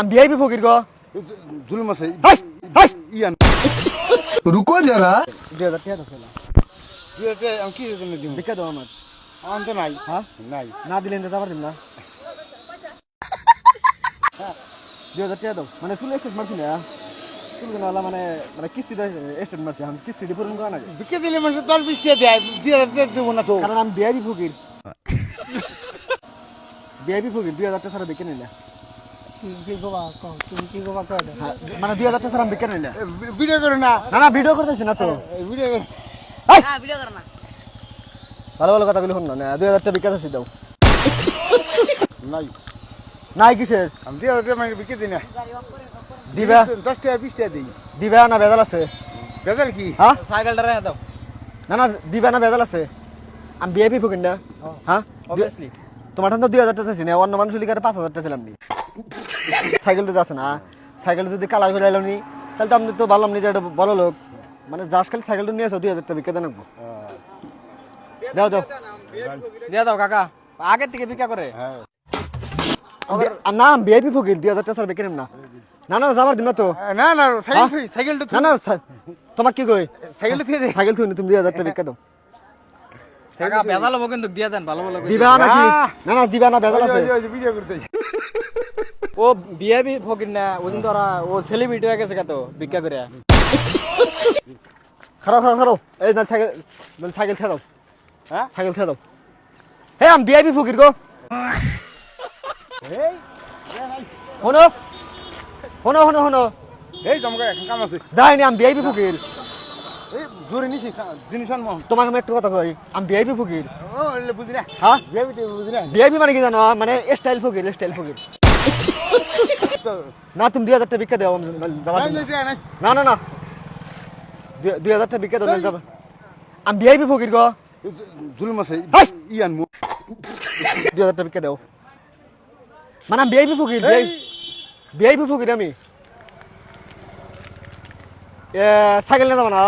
আমি ভিআইপি ফকির গো জুলুম আছে হাই হাই ইয়ান रुको जरा 2000 টাকা দাও ফেলা তুই এটা আমি কি জন্য দিব ভিক্ষা দাও আমার আমার তো নাই হ্যাঁ নাই না দিলে তো যাবার দিন না 2000 টাকা দাও মানে চুল এক্সটেন্ড মারছি না চুল কেনা মানে মানে কিস্তি এক্সটেন্ড মারছি আমি কিস্তি পূরণ করা না বিকে দিলে মানে 10-20 টাকা দেয় 2000 দেব না তো কারণ আমি ভিআইপি ফকির ভিআইপি ফকির 2000 টাকা ছাড়া বিকে নিলে মানে 2000 টাকা ছাড়া আমি বিকে নিলে ভিডিও করে না না না ভিডিও করতেছি না তো ভিডিও ভালো ভালো কথাগুলো শুন না 2000 টাকা বিকাশ আছে দাও নাই নাই কিসের আমি 2000 টাকা মানে বিকে দিই না দিবা 10 টাকা 20 টাকা দিই দিবা না বেজাল আছে বেজাল কি হ্যাঁ সাইকেলটা রেখে দাও না না দিবা না বেজাল আছে আমি ভিআইপি ফকির না হ্যাঁ অবভিয়াসলি তোমার তো 2000 টাকা ছিল না অন্য মানুষ লিখারে 5000 টাকা ছিলাম নি সাইকেলটা যাচ্ছে না সাইকেল যদি কালার করে এলো নি তাহলে তো আমি তো বললাম নি যে এটা বলো লোক মানে যাস খালি সাইকেলটা নিয়ে আসো 2000 টাকা বিকে দেন দাও দাও দিয়ে দাও কাকা আগের থেকে ভিক্ষা করে না ভিআইপি ফকির 2000 টাকা স্যার বিকে নেন না না না যাবার দিন না তো না না সাইকেলটা না না তোমার কি কই সাইকেলটা দিয়ে দে সাইকেল তুই তুমি 2000 টাকা বিকে দাও কাকা বেজাল হবো কিন্তু দিয়ে দেন ভালো ভালো করে। দিবা না কি না না দিবা না বেজাল আছে ভিডিও করতে ও বিএবি ফকির না ওজন তো ও সেলিব্রিটি হয়ে গেছে কত ভিক্ষা করে খারাপ খারাপ খারাপ এই না সাইকেল সাইকেল ছেড়ে দাও হ্যাঁ সাইকেল ছেড়ে দাও হে আমি ভিআইপি ফকির গো এই শোনো শোনো শোনো শোনো এই জমকা এখন কাম আছে যাইনি আমি ভিআইপি ফকির এই জোরে নিছি জিনিস আনমো তোমাকে আমি একটা কথা কই আমি ভিআইপি ফকির ও এলে বুঝি না হ্যাঁ ভিআইপি বুঝি না ভিআইপি মানে কি জানো মানে স্টাইল ফকির স্টাইল ফকির না তুমি 2000 টাকা বিক্রি দাও যাবা না না না 2000 টাকা বিক্রি দাও যাবা আমি ভিআইপি ফকির গো জুলুম আছে হাই! ইয়ান 2000 টাকা বিক্রি দাও মানে আমি ভিআইপি ফকির ভিআইপি ফকির আমি সাইকেল নিয়ে যাবো না